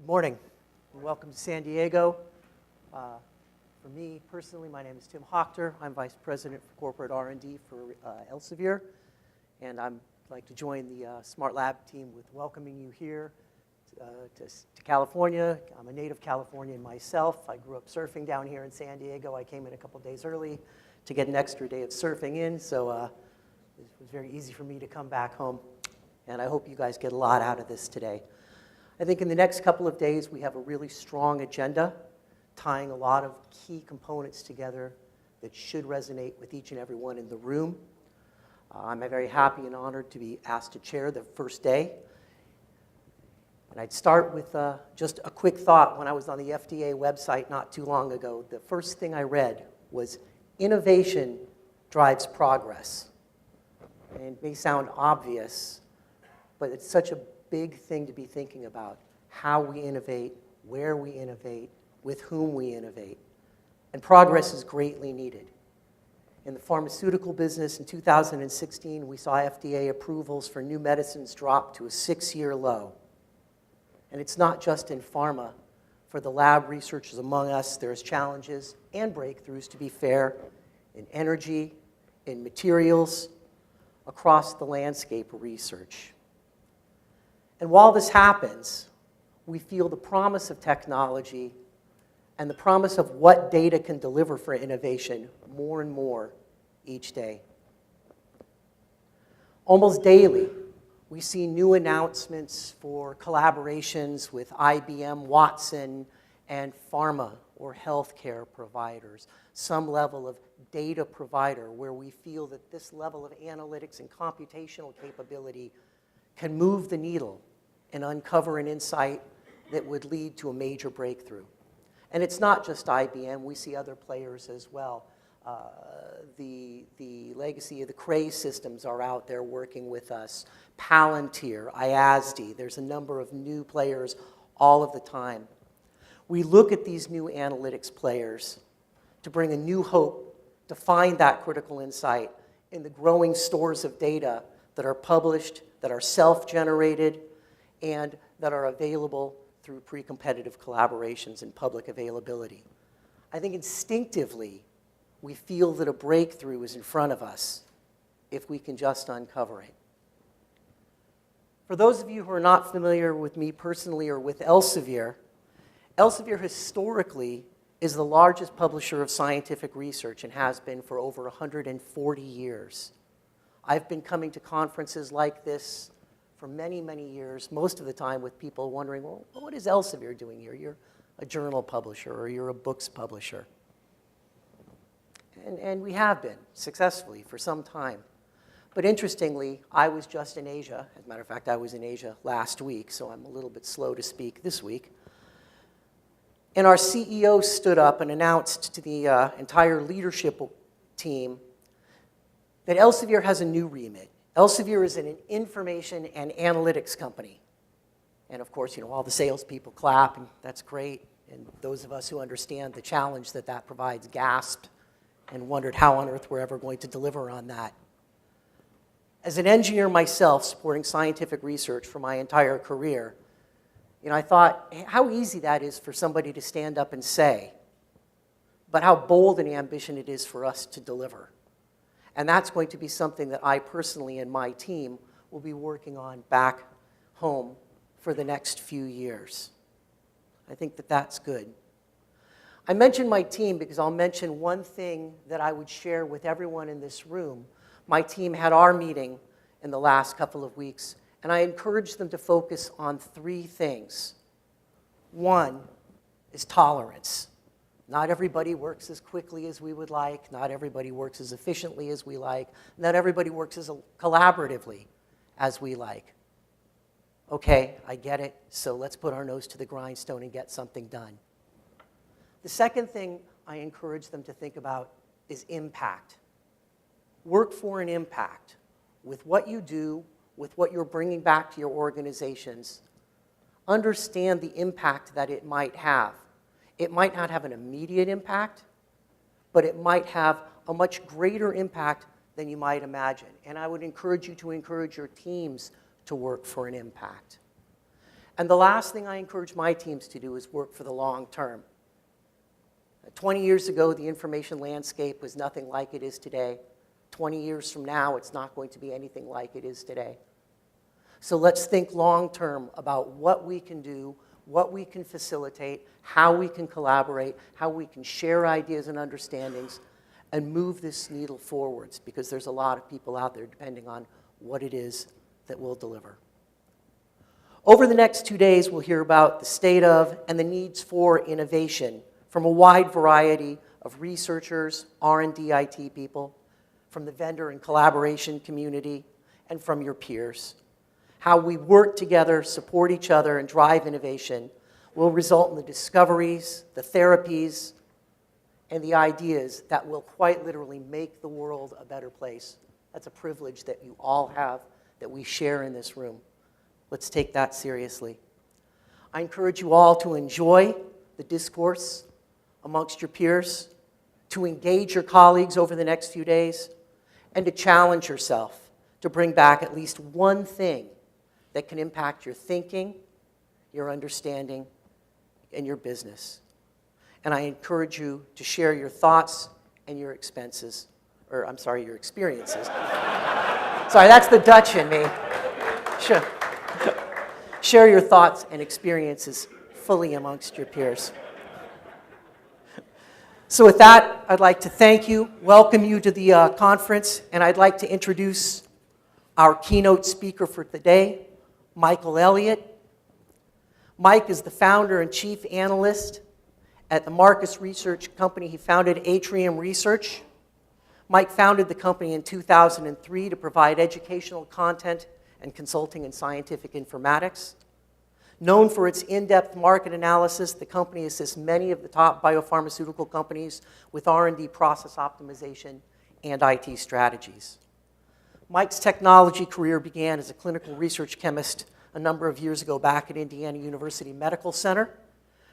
Good morning, and welcome to San Diego. For me personally, my name is Tim Hoctor. I'm Vice President for Corporate R&D for Elsevier, and I'd like to join the SmartLab team with welcoming you here to California. I'm a native Californian myself. I grew up surfing down here in San Diego. I came in a couple days early to get an extra day of surfing in, so it was very easy for me to come back home, and I hope you guys get a lot out of this today. I think in the next couple of days, we have a really strong agenda, tying a lot of key components together that should resonate with each and every one in the room. I'm very happy and honored to be asked to chair the first day. And I'd start with just a quick thought. When I was on the FDA website not too long ago, the first thing I read was, innovation drives progress. And it may sound obvious, but it's such a big thing to be thinking about: how we innovate, where we innovate, with whom we innovate. And progress is greatly needed. In the pharmaceutical business in 2016, we saw FDA approvals for new medicines drop to a 6-year low. And it's not just in pharma. For the lab researchers among us, there's challenges and breakthroughs, to be fair, in energy, in materials, across the landscape of research. And while this happens, we feel the promise of technology and the promise of what data can deliver for innovation more and more each day. Almost daily, we see new announcements for collaborations with IBM, Watson, and pharma or healthcare providers, some level of data provider where we feel that this level of analytics and computational capability can move the needle and uncover an insight that would lead to a major breakthrough. And it's not just IBM. We see other players as well. The legacy of the Cray systems are out there working with us. Palantir, IASD, there's a number of new players all of the time. We look at these new analytics players to bring a new hope, to find that critical insight in the growing stores of data that are published, that are self-generated, and that are available through pre-competitive collaborations and public availability. I think instinctively, we feel that a breakthrough is in front of us if we can just uncover it. For those of you who are not familiar with me personally or with Elsevier, Elsevier historically is the largest publisher of scientific research and has been for over 140 years. I've been coming to conferences like this for many, many years, most of the time with people wondering, well, what is Elsevier doing here? You're a journal publisher or you're a books publisher. And we have been, successfully, for some time. But interestingly, I was just in Asia. As a matter of fact, I was in Asia last week, so I'm a little bit slow to speak this week. And our CEO stood up and announced to the entire leadership team that Elsevier has a new remit. Elsevier is an information and analytics company. And of course, all the salespeople clap, and that's great. And those of us who understand the challenge that that provides gasped and wondered how on earth we're ever going to deliver on that. As an engineer myself, supporting scientific research for my entire career, I thought how easy that is for somebody to stand up and say, but how bold and ambitious it is for us to deliver. And that's going to be something that I personally and my team will be working on back home for the next few years. I think that that's good. I mention my team because I'll mention one thing that I would share with everyone in this room. My team had our meeting in the last couple of weeks, and I encouraged them to focus on 3 things. One is tolerance. Not everybody works as quickly as we would like. Not everybody works as efficiently as we like. Not everybody works as collaboratively as we like. Okay, I get it, so let's put our nose to the grindstone and get something done. The second thing I encourage them to think about is impact. Work for an impact with what you do, with what you're bringing back to your organizations. Understand the impact that it might have. It might not have an immediate impact, but it might have a much greater impact than you might imagine. And I would encourage you to encourage your teams to work for an impact. And the last thing I encourage my teams to do is work for the long term. 20 years ago, the information landscape was nothing like it is today. 20 years from now, it's not going to be anything like it is today. So let's think long term about what we can do, what we can facilitate, how we can collaborate, how we can share ideas and understandings, and move this needle forwards, because there's a lot of people out there depending on what it is that we'll deliver. Over the next 2 days, we'll hear about the state of and the needs for innovation from a wide variety of researchers, R&D IT people, from the vendor and collaboration community, and from your peers. How we work together, support each other, and drive innovation will result in the discoveries, the therapies, and the ideas that will quite literally make the world a better place. That's a privilege that you all have, that we share in this room. Let's take that seriously. I encourage you all to enjoy the discourse amongst your peers, to engage your colleagues over the next few days, and to challenge yourself to bring back at least one thing that can impact your thinking, your understanding, and your business. And I encourage you to share your thoughts and your experiences. Sorry, that's the Dutch in me. Sure. Share your thoughts and experiences fully amongst your peers. So with that, I'd like to thank you, welcome you to the conference, and I'd like to introduce our keynote speaker for the day, Michael Elliott. Mike is the founder and chief analyst at the Marcus Research company. He founded Atrium Research. Mike founded the company in 2003 to provide educational content and consulting in scientific informatics. Known for its in-depth market analysis, the company assists many of the top biopharmaceutical companies with R&D process optimization and IT strategies. Mike's technology career began as a clinical research chemist a number of years ago back at Indiana University Medical Center,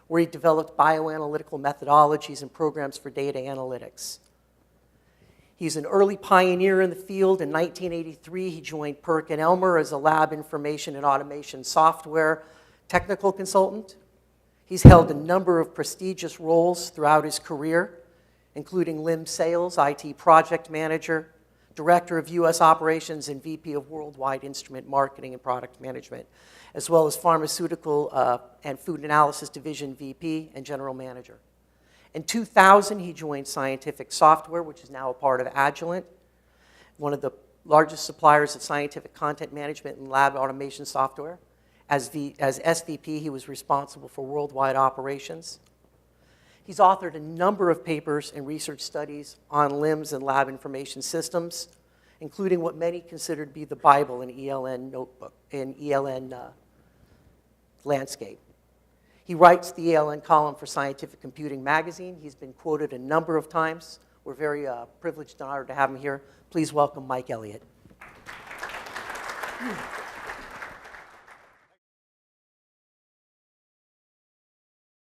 where he developed bioanalytical methodologies and programs for data analytics. He's an early pioneer in the field. In 1983, he joined Perkin-Elmer as a lab information and automation software technical consultant. He's held a number of prestigious roles throughout his career, including LIMS Sales, IT Project Manager, Director of U.S. Operations, and VP of Worldwide Instrument Marketing and Product Management, as well as Pharmaceutical and Food Analysis Division VP and General Manager. In 2000, he joined Scientific Software, which is now a part of Agilent, one of the largest suppliers of scientific content management and lab automation software. As SVP, he was responsible for worldwide operations. He's authored a number of papers and research studies on LIMS and lab information systems, including what many consider to be the Bible in ELN landscape. He writes the ELN column for Scientific Computing magazine. He's been quoted a number of times. We're very privileged and honored to have him here. Please welcome Mike Elliott.